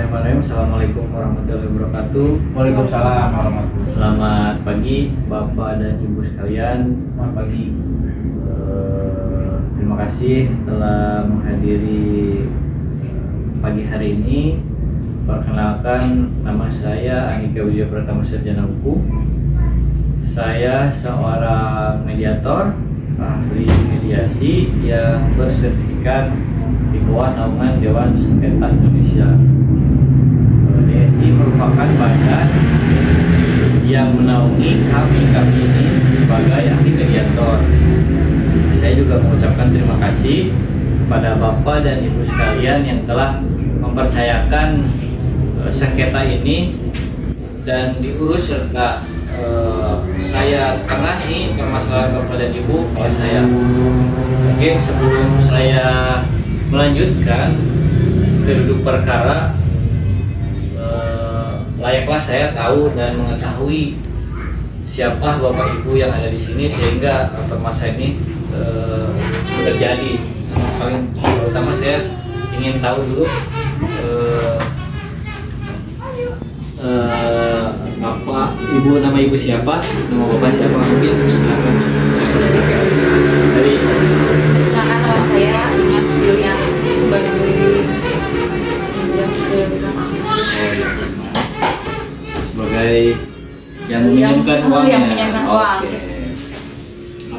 Bismillahirrahmanirrahim. Assalamualaikum warahmatullahi wabarakatuh. Waalaikumsalam warahmatullahi wabarakatuh. Selamat pagi Bapak dan Ibu sekalian. Selamat pagi. Terima kasih telah menghadiri pagi hari ini. Perkenalkan, nama saya Andika Wijaya Pratama, Sarjana Hukum. Saya seorang mediator, ahli mediasi yang bersertifikat di bawah naungan Dewan Sengketa Indonesia. DSI merupakan badan yang menaungi kami ini sebagai ahli mediator. Saya juga mengucapkan terima kasih kepada Bapak dan Ibu sekalian yang telah mempercayakan sengketa ini dan diurus serta saya tangani permasalahan Bapak dan Ibu oleh saya. Mungkin sebelum saya melanjutkan ke duduk perkara, layaklah saya tahu dan mengetahui siapa Bapak Ibu yang ada di sini sehingga permasalahan ini terjadi. Paling pertama saya ingin tahu dulu Bapak Ibu, nama Ibu siapa, nama Bapak siapa, mungkin silakan. Dari nama saya Imas Julia sebagai yang meminjamkan uangnya. Yang meminjamkan uang. Oke.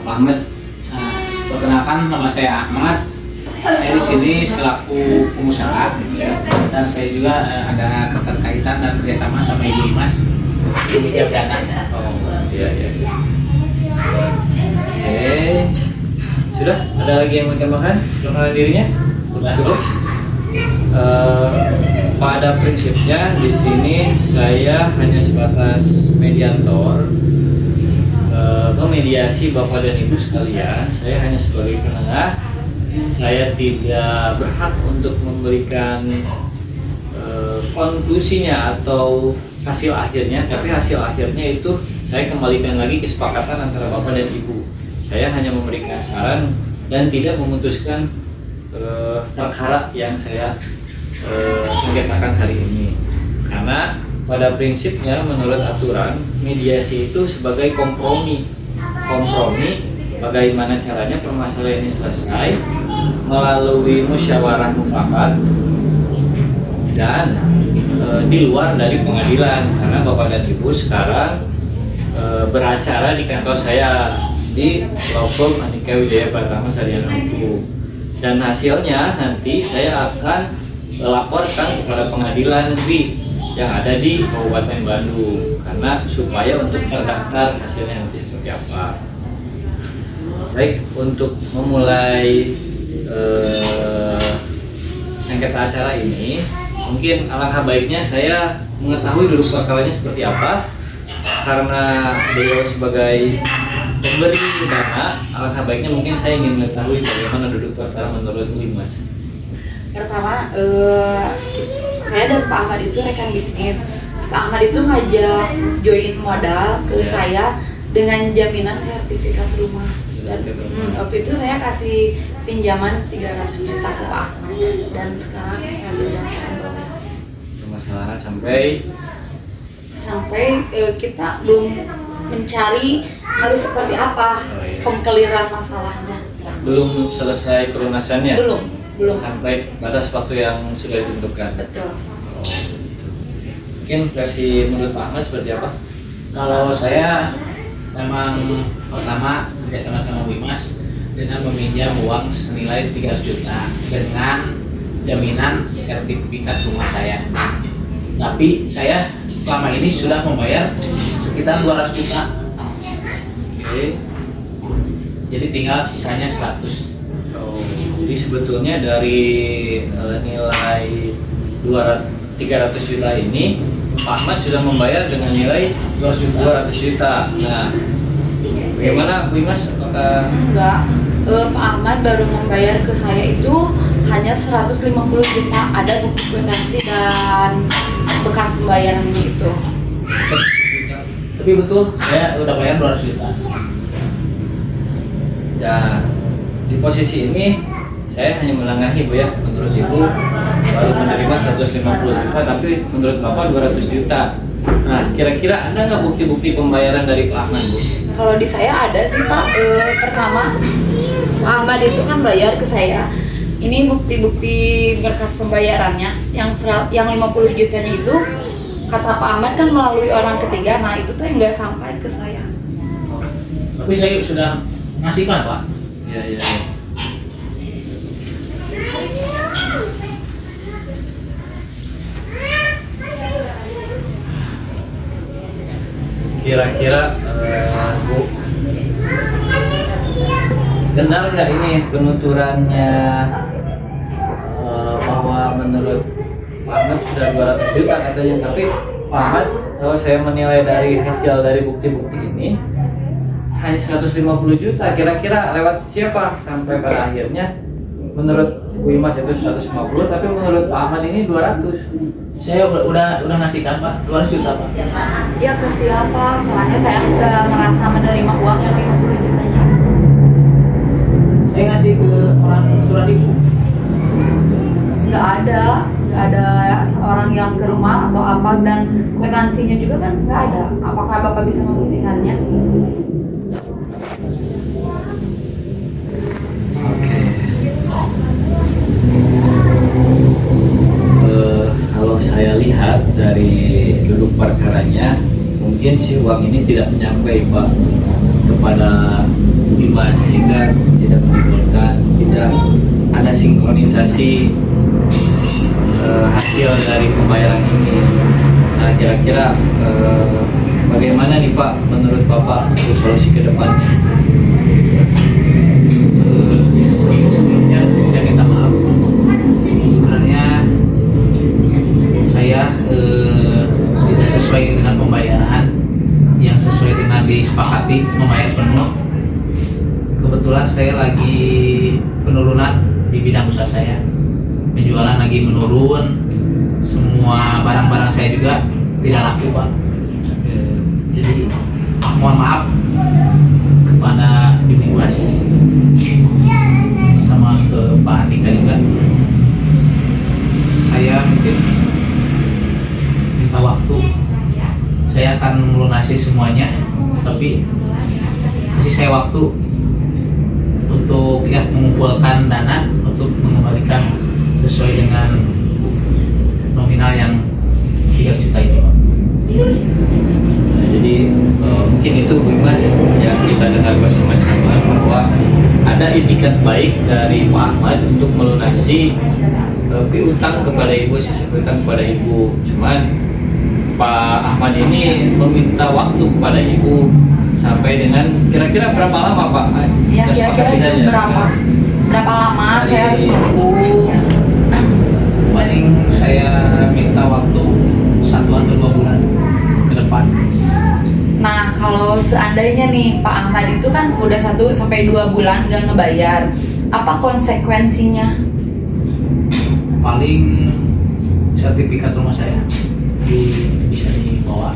Pak Ahmad. Nah, perkenalkan, nama saya Ahmad. Saya di sini selaku pengusaha dan saya juga ada keterkaitan dan kerjasama sama Ibu Imas di dana. Oh, iya. Oke. Sudah? Ada lagi yang mau ditambahkan? Perkenalkan dirinya? Cukup? Pada prinsipnya di sini saya hanya sebatas mediator, memediasi Bapak dan Ibu sekalian. Saya hanya sebagai penengah. Saya tidak berhak untuk memberikan konklusinya atau hasil akhirnya, tapi hasil akhirnya itu saya kembalikan lagi kesepakatan antara Bapak dan Ibu. Saya hanya memberikan saran dan tidak memutuskan perkara yang saya sengketakan hari ini, karena pada prinsipnya menurut aturan mediasi itu sebagai kompromi bagaimana caranya permasalahan ini selesai melalui musyawarah mufakat dan di luar dari pengadilan, karena Bapak dan Ibu sekarang beracara di kantor saya di Law Firm Andika Wijaya Pratama, Sarjana Hukum, dan hasilnya nanti saya akan laporkan kepada pengadilan negeri yang ada di Kabupaten Bandung, karena supaya untuk terdaftar hasilnya nanti seperti apa. Baik, untuk memulai sengketa acara ini, mungkin alangkah baiknya saya mengetahui dulu perkaranya seperti apa, karena beliau sebagai pemberi dana. Alangkah baiknya mungkin saya ingin mengetahui bagaimana duduk perkara menurut Mas. Pertama, saya dan Pak Ahmad itu rekan bisnis. Pak Ahmad itu ngajak join modal ke saya dengan jaminan sertifikat rumah. Dan waktu itu saya kasih pinjaman 300 juta ke Pak Ahmad, dan sekarang lagi berdasarkan Permasalahan sampai kita belum mencari harus seperti apa pengkeliran masalahnya. belum selesai pelunasannya. Belum Sampai batas waktu yang sudah ditentukan. betul. Oh, gitu. Mungkin versi menurut Pak Ahmad seperti apa? Kalau saya memang pertama kerjasama sama Bu Imas dengan meminjam uang senilai 300 juta dengan jaminan sertifikat rumah saya. Tapi saya selama ini sudah membayar sekitar 200 juta. Oke. Jadi tinggal sisanya 100. Oh, jadi sebetulnya dari nilai 300 juta ini Pak Ahmad sudah membayar dengan nilai 200 juta. Nah, bagaimana Bu Imas? Apakah Enggak, Pak Ahmad baru membayar ke saya itu hanya 150 juta. Ada buku kwitansi dan bekas pembayarannya itu. Tapi betul saya udah bayar 200 juta. ya di posisi ini saya hanya menengahi Bu ya. Menurut Ibu baru menerima 150 juta, tapi menurut Bapak 200 juta. Nah, kira-kira ada nggak bukti-bukti pembayaran dari Pak Ahmad, Bu? Kalau di saya ada sih Pak. Pertama, Pak Ahmad itu kan bayar ke saya. Ini bukti-bukti berkas pembayarannya yang 50 jutanya itu kata Pak Ahmad kan melalui orang ketiga. Nah itu tuh nggak sampai ke saya. Tapi saya sudah ngasihkan Pak. Iya, iya. Kira-kira Bu, benar nggak ini penuturannya bahwa menurut Pak Ahmad sudah 200 juta katanya, tapi Pak Ahmad kalau saya menilai dari hasil dari bukti-bukti ini hanya 150 juta. Kira-kira lewat siapa sampai pada akhirnya menurut Bu Imas itu 150, tapi menurut Pak Ahmad ini 200. Saya udah ngasihkan Pak, 200 juta Pak. Ya ke siapa? Soalnya saya nggak merasa menerima uang yang 50 jutanya. Saya ngasih ke orang surat Ibu. Nggak ada orang yang ke rumah atau apa, dan kwitansinya juga kan nggak ada. Apakah Bapak bisa membuktikannya? Oke. Kalau saya lihat dari duduk perkaranya, mungkin si uang ini tidak menyampai Pak kepada Imas, sehingga tidak menimbulkan, tidak ada sinkronisasi hasil dari pembayaran ini. Nah, kira-kira bagaimana nih Pak menurut Bapak untuk solusi ke depannya? Sebelumnya saya minta maaf. Sebenarnya saya tidak sesuai dengan pembayaran yang sesuai dengan disepakati membayar penuh. Kebetulan saya lagi penurunan di bidang usaha saya, penjualan lagi menurun, semua barang-barang saya juga tidak laku Pak. Jadi mohon maaf kepada Ibu Iwas sama ke Pak Andika juga. Saya mungkin minta waktu. Saya akan melunasi semuanya, tapi kasih saya waktu untuk ya mengumpulkan dana untuk mengembalikan sesuai dengan nominal yang 3 juta itu Pak. Nah, jadi mungkin itu Bu Imas yang kita dengar bersama-sama bahwa ada itikat baik dari Pak Ahmad untuk melunasi piutang kepada Ibu, sisa piutang kepada Ibu. Cuman Pak Ahmad ini meminta waktu kepada Ibu sampai dengan kira-kira berapa lama Pak? Ya Kita kira-kira sepakati itu saja. berapa lama saya harus nunggu? Paling saya minta waktu 1 atau 2 bulan ke depan. Nah kalau seandainya nih Pak Ahmad itu kan udah 1 sampai 2 bulan nggak ngebayar, apa konsekuensinya? Paling sertifikat rumah saya bisa dibawa.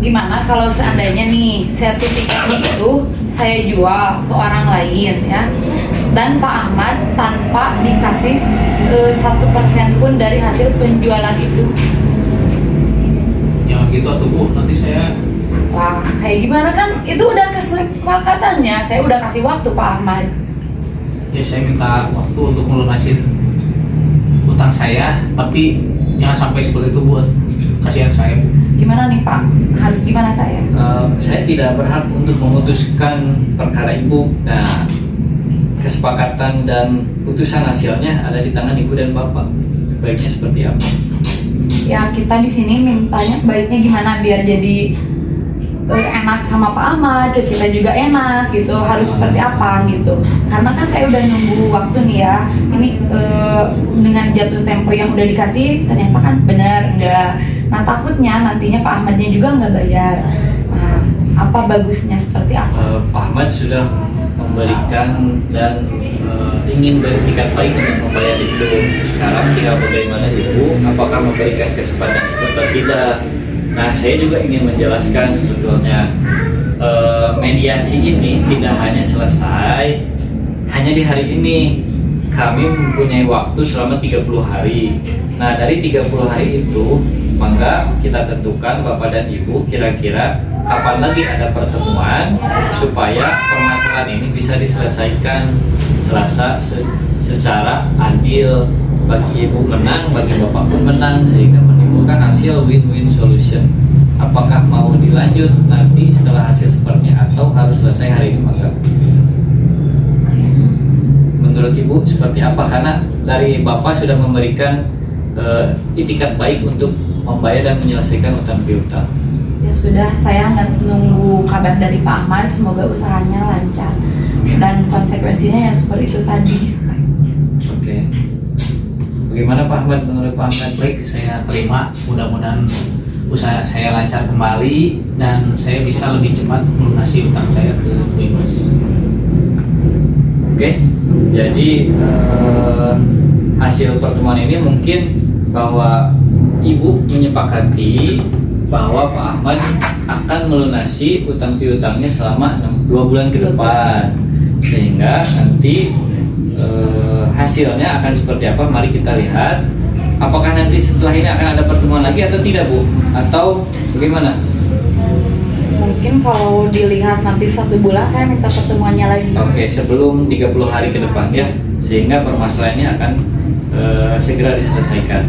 Gimana kalau seandainya nih sertifikatnya itu saya jual ke orang lain ya, dan Pak Ahmad tanpa dikasih 1% pun dari hasil penjualan itu? Jangan gitu atuh Bu, nanti saya. Wah kayak gimana, kan itu udah kesepakatannya, saya udah kasih waktu Pak Ahmad. Ya saya minta waktu untuk melunasin utang saya, tapi jangan sampai seperti itu buat kasihan saya Bu. Gimana nih Pak, harus gimana saya? Saya tidak berhak untuk memutuskan perkara Ibu. Nah, kesepakatan dan putusan hasilnya ada di tangan Ibu dan Bapak. Baiknya seperti apa? Ya kita di sini mintanya baiknya gimana biar jadi enak sama Pak Ahmad, ke kita juga enak gitu. Harus seperti apa gitu? Karena kan saya udah nunggu waktu nih ya. Ini dengan jatuh tempo yang udah dikasih ternyata kan benar enggak. Nah takutnya nantinya Pak Ahmadnya juga nggak bayar. Nah, apa bagusnya seperti apa? Pak Ahmad sudah memberikan dan ingin beretikat baik untuk membayar itu. Sekarang tinggal bagaimana Ibu, apakah memberikan kesempatan itu atau tidak. Nah, saya juga ingin menjelaskan sebetulnya mediasi ini tidak hanya selesai hanya di hari ini. kami mempunyai waktu selama 30 hari. Nah, dari 30 hari itu, maka kita tentukan Bapak dan Ibu kira-kira kapan lagi ada pertemuan supaya permasalahan ini bisa diselesaikan secara adil, bagi Ibu menang, bagi Bapak pun menang, sehingga menimbulkan hasil win-win solution. Apakah mau dilanjut nanti setelah hasil sepertinya atau harus selesai hari ini, maka menurut Ibu seperti apa? Karena dari Bapak sudah memberikan itikat baik untuk membayar dan menyelesaikan utang piutang. Ya sudah, saya nunggu kabar dari Pak Ahmad, semoga usahanya lancar dan konsekuensinya yang seperti itu tadi. Oke. Bagaimana Pak Ahmad, menurut Pak Ahmad? Baik, saya terima. Mudah-mudahan usaha saya lancar kembali dan saya bisa lebih cepat melunasi utang saya ke Bu Imas. Oke. Jadi hasil pertemuan ini mungkin bahwa Ibu menyepakati bahwa Pak Ahmad akan melunasi utang piutangnya selama 2 bulan ke depan, sehingga nanti hasilnya akan seperti apa, mari kita lihat. Apakah nanti setelah ini akan ada pertemuan lagi atau tidak, Bu? Atau bagaimana? Mungkin kalau dilihat nanti 1 bulan saya minta pertemuannya lagi. Oke, sebelum 30 hari ke depan ya, sehingga permasalahannya akan segera diselesaikan.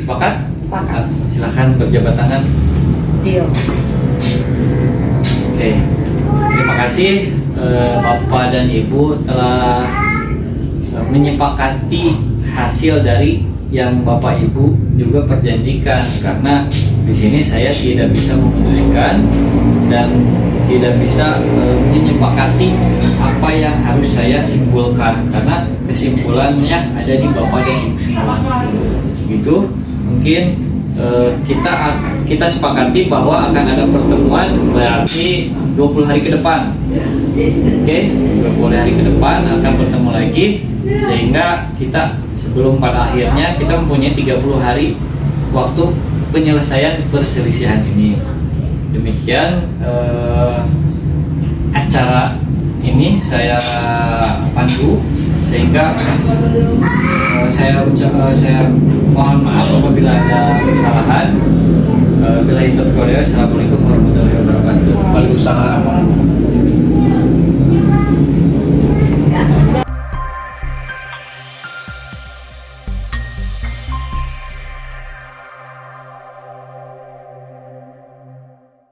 Sepakat? Sepakat. Silahkan berjabat tangan. Deal. Oke, terima kasih Bapak dan Ibu telah menyepakati hasil dari yang Bapak Ibu juga perjanjikan, karena di sini saya tidak bisa memutuskan dan tidak bisa menyepakati apa yang harus saya simpulkan, karena kesimpulannya ada di Bapak dan Ibu semua. Gitu, mungkin kita sepakati bahwa akan ada pertemuan berarti 20 hari ke depan. Oke, 20 hari ke depan akan bertemu lagi, sehingga kita sebelum pada akhirnya kita mempunyai 30 hari waktu penyelesaian perselisihan ini. Demikian acara ini saya pandu, sehingga saya mohon maaf apabila ada kesalahan. Bila itu Korea, assalamualaikum warahmatullahi wabarakatuh. Waalaikumsalam.